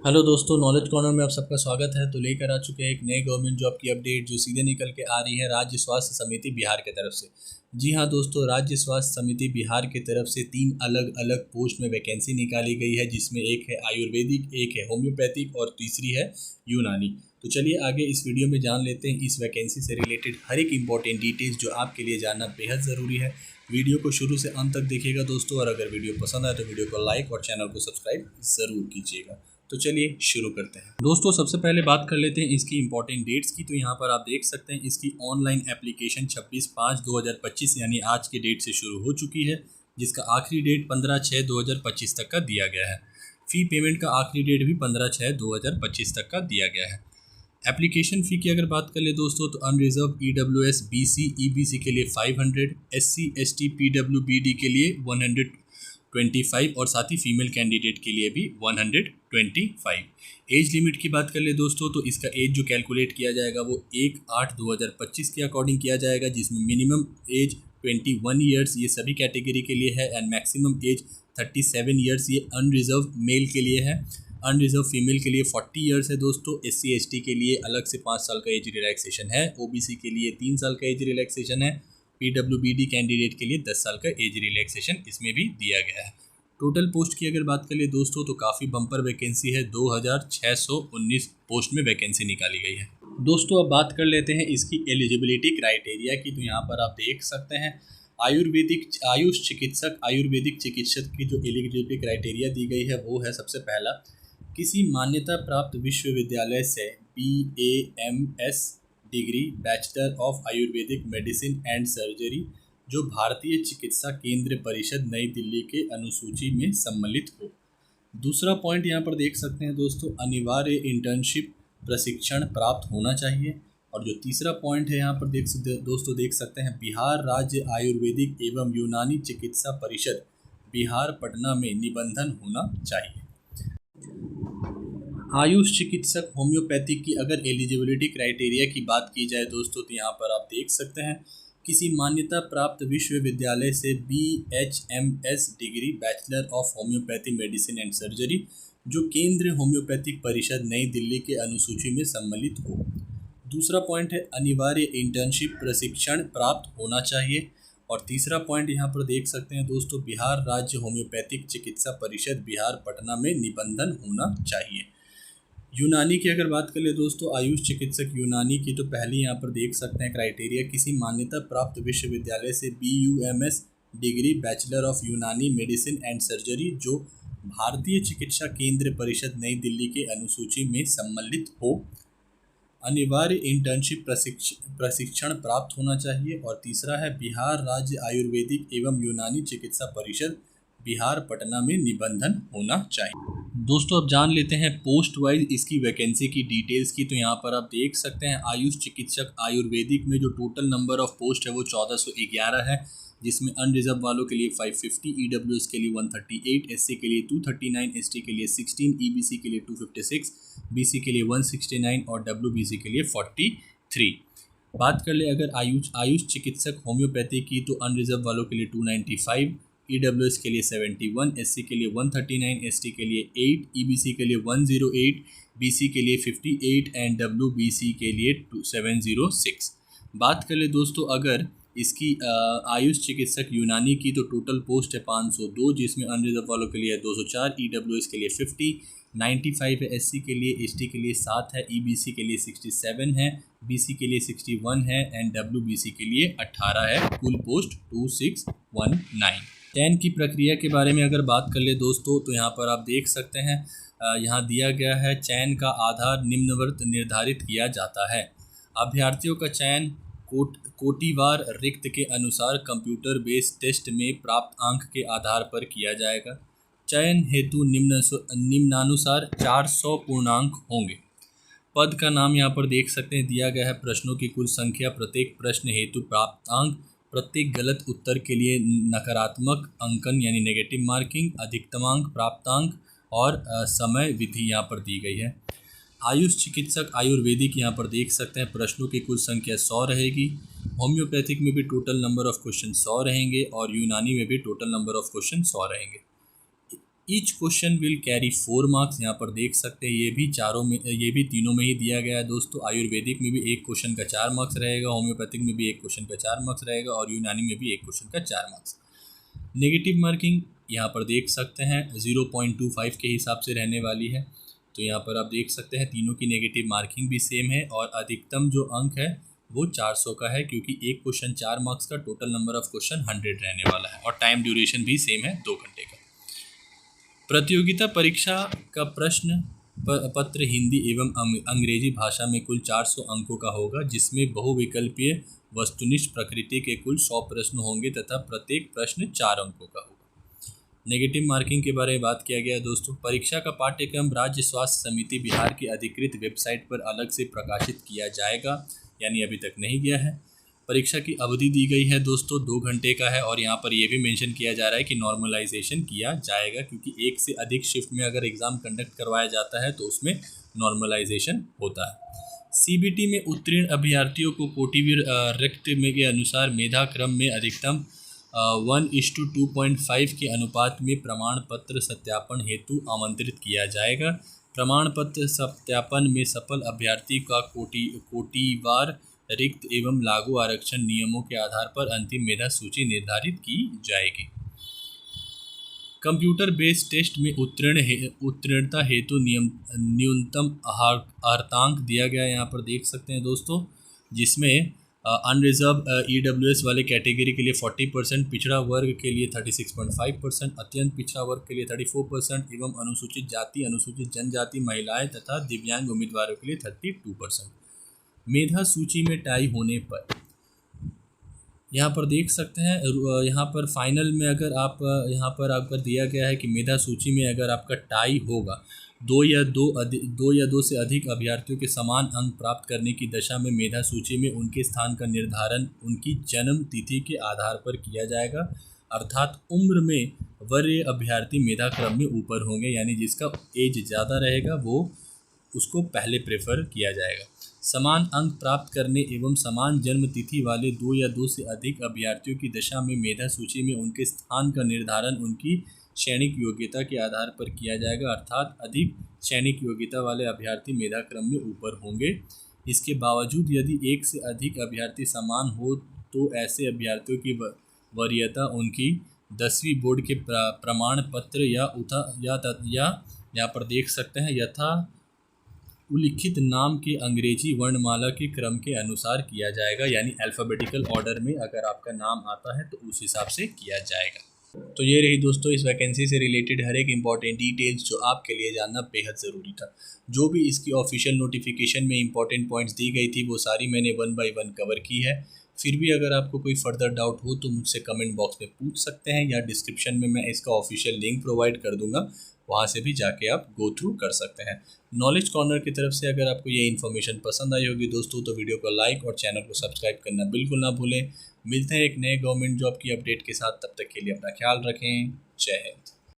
Hello दोस्तों, knowledge corner में आप सबका स्वागत है। तो लेकर आ चुके हैं एक नए गवर्नमेंट जॉब की अपडेट जो सीधे निकल के आ रही है राज्य स्वास्थ्य समिति बिहार की तरफ से। जी हाँ दोस्तों, राज्य स्वास्थ्य समिति बिहार की तरफ से 3 अलग अलग पोस्ट में वैकेंसी निकाली गई है, जिसमें एक है आयुर्वेदिक, एक है होम्योपैथिक और तीसरी है यूनानी। तो चलिए आगे इस वीडियो में जान लेते हैं इस वैकेंसी से रिलेटेड हर एक इंपॉर्टेंट डिटेल्स जो आपके लिए जानना बेहद ज़रूरी है। वीडियो को शुरू से अंत तक देखिएगा दोस्तों, और अगर वीडियो पसंद आए तो वीडियो को लाइक और चैनल को सब्सक्राइब ज़रूर कीजिएगा। तो चलिए शुरू करते हैं दोस्तों। सबसे पहले बात कर लेते हैं इसकी इंपॉर्टेंट डेट्स की। तो यहाँ पर आप देख सकते हैं इसकी ऑनलाइन एप्लीकेशन 26/5/2025 यानी आज के डेट से शुरू हो चुकी है, जिसका आखिरी डेट 15/6/2025 तक का दिया गया है। फ़ी पेमेंट का आखिरी डेट भी 15/6/2025 तक का दिया गया है। एप्लीकेशन फ़ी की अगर बात कर ले दोस्तों, तो अनरिजर्व EWS BC EBC के लिए 500, SC ST PWBD के लिए 125 और साथ ही फीमेल कैंडिडेट के लिए भी 125। एज लिमिट की बात कर ले दोस्तों, तो इसका एज जो कैलकुलेट किया जाएगा वो 1/8/2025 के अकॉर्डिंग किया जाएगा, जिसमें मिनिमम एज 21 ईयर्स ये सभी कैटेगरी के लिए है एंड मैक्सिमम एज 37 ईयर्स ये अनरिजर्व मेल के लिए है। अनरिजर्व फीमेल के लिए 40 ईयर्स है दोस्तों। SC ST के लिए अलग से 5 साल का एज रिलैक्सेशन है। OBC के लिए 3 साल का एज रिलैक्सेशन है। PWBD कैंडिडेट के लिए 10 साल का एज रिलैक्सेशन इसमें भी दिया गया है। टोटल पोस्ट की अगर बात कर ले दोस्तों, तो काफ़ी बम्पर वैकेंसी है। 2619 पोस्ट में वैकेंसी निकाली गई है दोस्तों। अब बात कर लेते हैं इसकी एलिजिबिलिटी क्राइटेरिया की। तो यहाँ पर आप देख सकते हैं आयुर्वेदिक चिकित्सक की जो एलिजिबिलिटी क्राइटेरिया दी गई है वो है सबसे पहला, किसी मान्यता प्राप्त विश्वविद्यालय से BAMS degree bachelor of Ayurvedic medicine and surgery जो भारतीय चिकित्सा केंद्र परिषद नई दिल्ली के अनुसूची में सम्मिलित हो। दूसरा पॉइंट यहाँ पर देख सकते हैं दोस्तों, अनिवार्य इंटर्नशिप प्रशिक्षण प्राप्त होना चाहिए। और जो तीसरा पॉइंट है यहाँ पर देख सकते हैं, बिहार राज्य आयुर्वेदिक एवं यूनानी चिकित्सा परिषद बिहार पटना में निबंधन होना चाहिए। आयुष चिकित्सक होम्योपैथिक की अगर एलिजिबिलिटी क्राइटेरिया की बात की जाए दोस्तों, तो यहाँ पर आप देख सकते हैं किसी मान्यता प्राप्त विश्वविद्यालय से BHMS degree bachelor of homeopathy medicine and surgery जो केंद्रीय होम्योपैथिक परिषद नई दिल्ली के अनुसूची में सम्मिलित हो। दूसरा पॉइंट है अनिवार्य इंटर्नशिप प्रशिक्षण प्राप्त होना चाहिए। और तीसरा पॉइंट यहाँ पर देख सकते हैं दोस्तों, बिहार राज्य होम्योपैथिक चिकित्सा परिषद बिहार पटना में निबंधन होना चाहिए। यूनानी की अगर बात कर ले दोस्तों, आयुष चिकित्सक यूनानी की तो पहले यहाँ पर देख सकते हैं क्राइटेरिया, किसी मान्यता प्राप्त विश्वविद्यालय से BUMS डिग्री बैचलर ऑफ यूनानी मेडिसिन एंड सर्जरी जो भारतीय चिकित्सा केंद्र परिषद नई दिल्ली के अनुसूची में सम्मिलित हो। अनिवार्य इंटर्नशिप प्रशिक्षण प्राप्त होना चाहिए। और तीसरा है बिहार राज्य आयुर्वेदिक एवं यूनानी चिकित्सा परिषद बिहार पटना में निबंधन होना चाहिए। दोस्तों अब जान लेते हैं पोस्ट वाइज इसकी वैकेंसी की डिटेल्स की। तो यहाँ पर आप देख सकते हैं आयुष चिकित्सक आयुर्वेदिक में जो टोटल नंबर ऑफ पोस्ट है वो 1411 है, जिसमें अनरिजर्व वालों के लिए 550, EWS के लिए 138, SC के लिए 239, ST के लिए 16, EBC के लिए 256, BC के लिए 169 और WBC के लिए 43। बात कर ले अगर आयुष चिकित्सक होम्योपैथी की, तो अनरिजर्व वालों के लिए 295, EWS के लिए 71, SC के लिए 139, ST के लिए 8, EBC के लिए 108, BC के लिए 58 एंड WBC के लिए 706। बात कर ले दोस्तों अगर इसकी आयुष चिकित्सक यूनानी की, तो टोटल पोस्ट है 502, जिसमें अनरिजर्व वालों के लिए है 204, EWS के लिए 50, 95 है, SC के लिए, ST के लिए 7 है, EBC के लिए 67 है, BC के लिए 61 है एंड WBC के लिए 18 है। कुल पोस्ट 2619। चयन की प्रक्रिया के बारे में अगर बात कर ले दोस्तों, तो यहाँ पर आप देख सकते हैं यहाँ दिया गया है, चयन का आधार निम्नवत निर्धारित किया जाता है। अभ्यर्थियों का चयन कोटिवार रिक्त के अनुसार कंप्यूटर बेस्ड टेस्ट में प्राप्त अंक के आधार पर किया जाएगा। चयन हेतु निम्नानुसार 400 पूर्णांक होंगे। पद का नाम यहाँ पर देख सकते हैं दिया गया है, प्रश्नों की कुल संख्या, प्रत्येक प्रश्न हेतु प्राप्त अंक, प्रत्येक गलत उत्तर के लिए नकारात्मक अंकन यानी नेगेटिव मार्किंग, अधिकतमांक, प्राप्तांक और समय विधि यहाँ पर दी गई है। आयुष चिकित्सक आयुर्वेदिक यहाँ पर देख सकते हैं प्रश्नों की कुल संख्या 100 रहेगी। होम्योपैथिक में भी टोटल नंबर ऑफ क्वेश्चन 100 रहेंगे और यूनानी में भी टोटल नंबर ऑफ क्वेश्चन 100 रहेंगे। Each question will carry 4 marks. यहाँ पर देख सकते हैं ये भी तीनों में ही दिया गया है दोस्तों। आयुर्वेदिक में भी एक क्वेश्चन का 4 मार्क्स रहेगा, होम्योपैथिक में भी एक क्वेश्चन का 4 मार्क्स रहेगा और यूनानी में भी एक क्वेश्चन का 4 मार्क्स। नेगेटिव मार्किंग यहाँ पर देख सकते हैं 0.25 के हिसाब से रहने वाली है। तो यहाँ पर आप देख सकते हैं तीनों की नेगेटिव मार्किंग भी सेम है और अधिकतम जो अंक है वो 400 का है, क्योंकि एक क्वेश्चन 4 मार्क्स का, टोटल नंबर ऑफ क्वेश्चन 100 रहने वाला है और टाइम ड्यूरेशन भी सेम है 2 घंटे का। प्रतियोगिता परीक्षा का प्रश्न पत्र हिंदी एवं अंग्रेजी भाषा में कुल 400 अंकों का होगा, जिसमें बहुविकल्पीय वस्तुनिष्ठ प्रकृति के कुल 100 प्रश्न होंगे तथा प्रत्येक प्रश्न 4 अंकों का होगा। नेगेटिव मार्किंग के बारे में बात किया गया दोस्तों। परीक्षा का पाठ्यक्रम राज्य स्वास्थ्य समिति बिहार की अधिकृत वेबसाइट पर अलग से प्रकाशित किया जाएगा, यानी अभी तक नहीं गया है। परीक्षा की अवधि दी गई है दोस्तों 2 घंटे का है और यहाँ पर ये भी मेंशन किया जा रहा है कि नॉर्मलाइजेशन किया जाएगा, क्योंकि एक से अधिक शिफ्ट में अगर एग्ज़ाम कंडक्ट करवाया जाता है तो उसमें नॉर्मलाइजेशन होता है। सीबीटी में उत्तीर्ण अभ्यर्थियों को कोटिवीर रिक्त में के अनुसार मेधा क्रम में अधिकतम 1:2.5 के अनुपात में प्रमाण पत्र सत्यापन हेतु आमंत्रित किया जाएगा। प्रमाण पत्र सत्यापन में सफल अभ्यर्थी का कोटिवार रिक्त एवं लागू आरक्षण नियमों के आधार पर अंतिम मेधा सूची निर्धारित की जाएगी। कंप्यूटर बेस्ड टेस्ट में उत्तीर्णता हेतु न्यूनतम अर्हतांक दिया गया है, यहाँ पर देख सकते हैं दोस्तों, जिसमें अनरिजर्व EWS वाले कैटेगरी के लिए 40%, पिछड़ा वर्ग के लिए 36.5%, अत्यंत पिछड़ा वर्ग के लिए 34% एवं अनुसूचित जाति, अनुसूचित जनजाति, महिलाएं तथा दिव्यांग उम्मीदवारों के लिए 32%। मेधा सूची में टाई होने पर यहाँ पर देख सकते हैं, यहाँ पर फाइनल में अगर आप यहाँ पर आपका दिया गया है कि मेधा सूची में अगर आपका टाई होगा, दो या दो से अधिक अभ्यर्थियों के समान अंक प्राप्त करने की दशा में मेधा सूची में उनके स्थान का निर्धारण उनकी जन्म तिथि के आधार पर किया जाएगा। अर्थात उम्र में वरीय अभ्यर्थी मेधा क्रम में ऊपर होंगे, यानी जिसका एज ज़्यादा रहेगा वो उसको पहले प्रेफर किया जाएगा। समान अंक प्राप्त करने एवं समान जन्म तिथि वाले 2 या 2 से अधिक अभ्यर्थियों की दशा में मेधा सूची में उनके स्थान का निर्धारण उनकी शैक्षणिक योग्यता के आधार पर किया जाएगा। अर्थात अधिक शैक्षणिक योग्यता वाले अभ्यर्थी मेधा क्रम में ऊपर होंगे। इसके बावजूद यदि एक से अधिक अभ्यर्थी समान हो तो ऐसे अभ्यर्थियों की वरीयता उनकी 10वीं बोर्ड के प्रमाण पत्र या यहाँ पर देख सकते हैं यथा उल्लिखित नाम के अंग्रेजी वर्णमाला के क्रम के अनुसार किया जाएगा, यानी अल्फ़ाबेटिकल ऑर्डर में अगर आपका नाम आता है तो उस हिसाब से किया जाएगा। तो ये रही दोस्तों इस वैकेंसी से रिलेटेड हर एक इम्पॉर्टेंट डिटेल्स जो आपके लिए जानना बेहद ज़रूरी था। जो भी इसकी ऑफिशियल नोटिफिकेशन में इंपॉर्टेंट पॉइंट्स दी गई थी वो सारी मैंने 1 बाय 1 कवर की है। फिर भी अगर आपको कोई फर्दर डाउट हो तो मुझसे कमेंट बॉक्स में पूछ सकते हैं या डिस्क्रिप्शन में मैं इसका ऑफिशियल लिंक प्रोवाइड कर दूंगा, वहाँ से भी जाके आप गो थ्रू कर सकते हैं। नॉलेज कॉर्नर की तरफ से अगर आपको ये इन्फॉर्मेशन पसंद आई होगी दोस्तों तो वीडियो को लाइक और चैनल को सब्सक्राइब करना बिल्कुल ना भूलें। मिलते हैं एक नए गवर्नमेंट जॉब की अपडेट के साथ, तब तक के लिए अपना ख्याल रखें। जय हिंद।